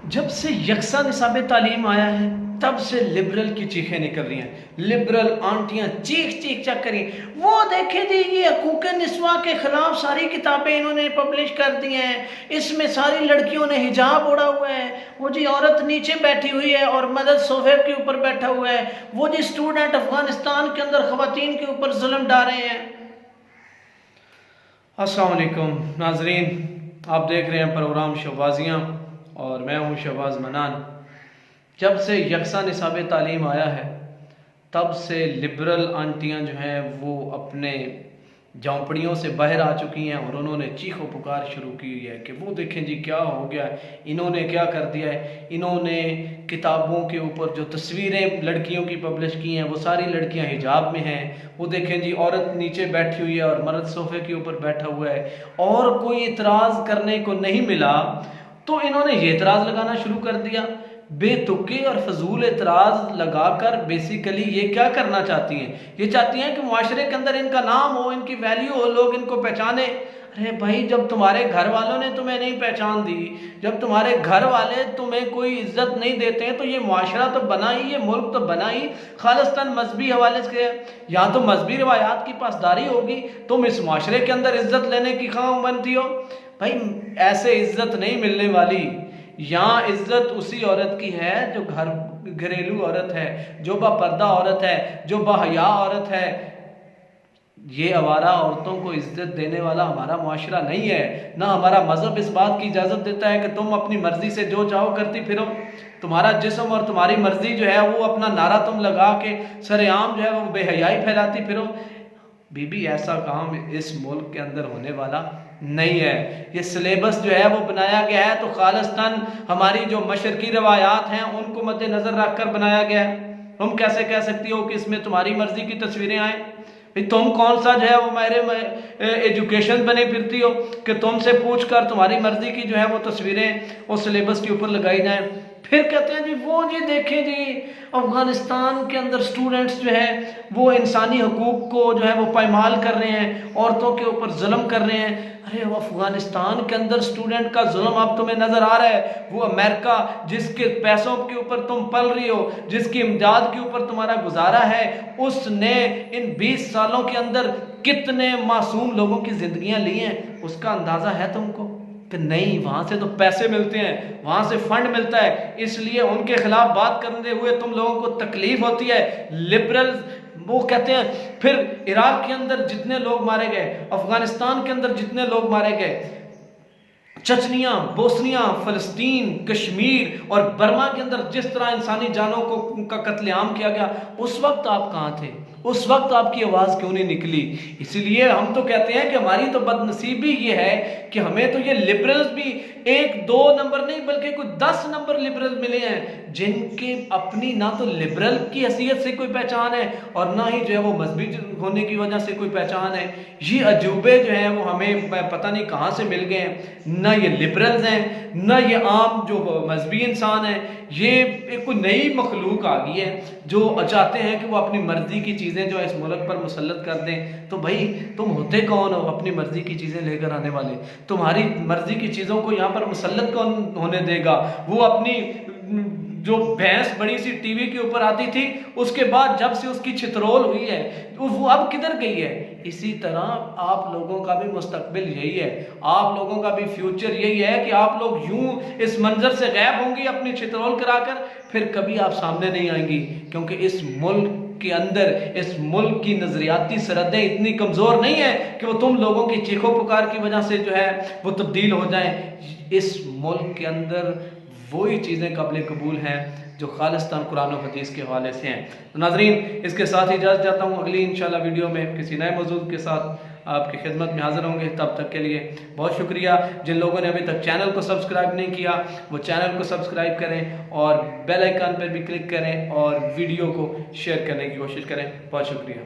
जब से यकसा निसाब तालीम आया है तब से लिबरल की चीखें निकल रही हैं। लिबरल आंटियां चीख चीख चक करी, वो देखें जी ये हकूक़ निस्वा के ख़िलाफ़ सारी किताबें इन्होंने पब्लिश कर दी हैं, इसमें सारी लड़कियों ने हिजाब ओढ़ा हुआ है, वो जी औरत नीचे बैठी हुई है और मर्द सोफे के ऊपर बैठा हुआ है, वो जी स्टूडेंट अफ़गानिस्तान के अंदर ख़वातीन के ऊपर जुल्म डाल रहे हैं। अस्सलाम वालेकुम नाजरीन, आप देख रहे हैं प्रोग्राम शहबाजियाँ और मैं हूँ शहबाज मनान। जब से यकसा निसाब तालीम आया है तब से लिबरल आंटियाँ जो हैं वो अपने झोंपड़ियों से बाहर आ चुकी हैं और उन्होंने चीखो पुकार शुरू की है कि वो देखें जी क्या हो गया है, इन्होंने क्या कर दिया है। इन्होंने किताबों के ऊपर जो तस्वीरें लड़कियों की पब्लिश की हैं वो सारी लड़कियां हिजाब में हैं। वो देखें जी औरत नीचे बैठी हुई है और मर्द सोफे के ऊपर बैठा हुआ है और कोई इतराज़ करने को नहीं मिला तो इन्होंने ये इतराज़ लगाना शुरू कर दिया। बेतुके और फजूल एतराज़ लगाकर बेसिकली ये क्या करना चाहती हैं, ये चाहती हैं कि मुआशरे के अंदर इनका नाम हो, इनकी वैल्यू हो, लोग इनको पहचाने। अरे भाई, जब तुम्हारे घर वालों ने तुम्हें नहीं पहचान दी, जब तुम्हारे घर वाले तुम्हें कोई इज्जत नहीं देते हैं तो ये मुआशरा तो बना ही, ये मुल्क तो बना ही खालिस्तान मजहबी हवाले से। या तो मजहबी रवायात की पासदारी होगी, तुम इस मुआशरे के अंदर इज्जत लेने की खाम बनती हो। भाई ऐसे इज्जत नहीं मिलने वाली। यहाँ इज्जत उसी औरत की है जो घरेलू औरत है, जो बापर्दा औरत है, जो बाहया औरत है। ये आवारा औरतों को इज्जत देने वाला हमारा मुआशरा नहीं है। ना हमारा मजहब इस बात की इजाज़त देता है कि तुम अपनी मर्जी से जो चाहो करती फिरो। तुम्हारा जिस्म और तुम्हारी मर्जी जो है वो अपना नारा तुम लगा के सरेआम जो है वो बेहयाई फैलाती फिरो। बीबी, ऐसा काम इस मुल्क के अंदर होने वाला नहीं है। ये सिलेबस जो है वो बनाया गया है तो खालिस्तान हमारी जो मशरकी रवायात हैं उनको मद्देनजर रखकर बनाया गया है। तुम कैसे कह सकती हो कि इसमें तुम्हारी मर्जी की तस्वीरें आए? भाई तुम कौन सा जो है वो मेरे एजुकेशन बने फिरती हो कि तुमसे पूछ कर तुम्हारी मर्जी की जो है वो तस्वीरें उस सिलेबस के ऊपर लगाई जाएं। फिर कहते हैं जी वो जी देखें जी अफगानिस्तान के अंदर स्टूडेंट्स जो है वो इंसानी हकूक़ को जो है वो पायमाल कर रहे हैं, औरतों के ऊपर जुल्म कर रहे हैं। अरे वो अफगानिस्तान के अंदर स्टूडेंट का जुल्म अब तुम्हें नजर आ रहा है? वो अमेरिका जिसके पैसों के ऊपर तुम पल रही हो, जिसकी इमदाद के ऊपर तुम्हारा गुजारा है, उसने इन 20 सालों के अंदर कितने मासूम लोगों की जिंदगियां ली हैं, उसका अंदाजा है तुमको? कि नहीं, वहां से तो पैसे मिलते हैं, वहां से फंड मिलता है, इसलिए उनके खिलाफ बात करने हुए तुम लोगों को तकलीफ होती है। लिबरल वो कहते हैं फिर इराक के अंदर जितने लोग मारे गए, अफगानिस्तान के अंदर जितने लोग मारे गए, चचनिया, बोस्निया, फलस्तीन, कश्मीर और बर्मा के अंदर जिस तरह इंसानी जानों को का कत्लेआम किया गया, उस वक्त आप कहाँ थे? उस वक्त आपकी आवाज़ क्यों नहीं निकली? इसीलिए हम तो कहते हैं कि हमारी तो बदनसीबी ये है कि हमें तो ये लिबरल्स भी 1-2 नंबर नहीं बल्कि कुछ 10 नंबर लिबरल मिले हैं जिनके अपनी ना तो लिबरल की हैसियत से कोई पहचान है और ना ही जो है वो मजहबी होने की वजह से कोई पहचान है। ये अजूबे जो हैं वो हमें पता नहीं कहाँ से मिल गए हैं। ना ये लिबरल्स हैं, ना ये आम जो मजहबी इंसान है। ये एक कोई नई मखलूक आ गई है जो चाहते हैं कि वो अपनी मर्जी की चीज़ें जो है इस मुल्क पर मुसल्लत कर दें। तो भाई तुम होते कौन हो अपनी मर्जी की चीज़ें लेकर आने वाले? तुम्हारी मर्जी की चीज़ों को यहाँ पर मुसल्लत कौन होने देगा? वो अपनी जो भैंस बड़ी सी टीवी के ऊपर आती थी, उसके बाद जब से उसकी छितरोल हुई है वो अब किधर गई है? इसी तरह आप लोगों का भी मुस्तकबिल यही है, आप लोगों का भी फ्यूचर यही है कि आप लोग यूं इस मंजर से गायब होंगी अपनी छितरोल कराकर, फिर कभी आप सामने नहीं आएंगी। क्योंकि इस मुल्क के अंदर, इस मुल्क की नजरियाती सरहदें इतनी कमज़ोर नहीं है कि वो तुम लोगों की चीखों पुकार की वजह से जो है वो तब्दील हो जाएं। इस मुल्क के अंदर वही चीज़ें काबिल कबूल हैं जो खालिस्तान कुरान और हदीस के हवाले से हैं। तो नाजरीन, इसके साथ ही इजाज़त चाहता हूँ। अगली इंशाल्लाह वीडियो में किसी नए मौजूद के साथ आपकी खिदमत में हाजिर होंगे। तब तक के लिए बहुत शुक्रिया। जिन लोगों ने अभी तक चैनल को सब्सक्राइब नहीं किया वो चैनल को सब्सक्राइब करें और बेल आइकन पर भी क्लिक करें और वीडियो को शेयर करने की कोशिश करें। बहुत शुक्रिया।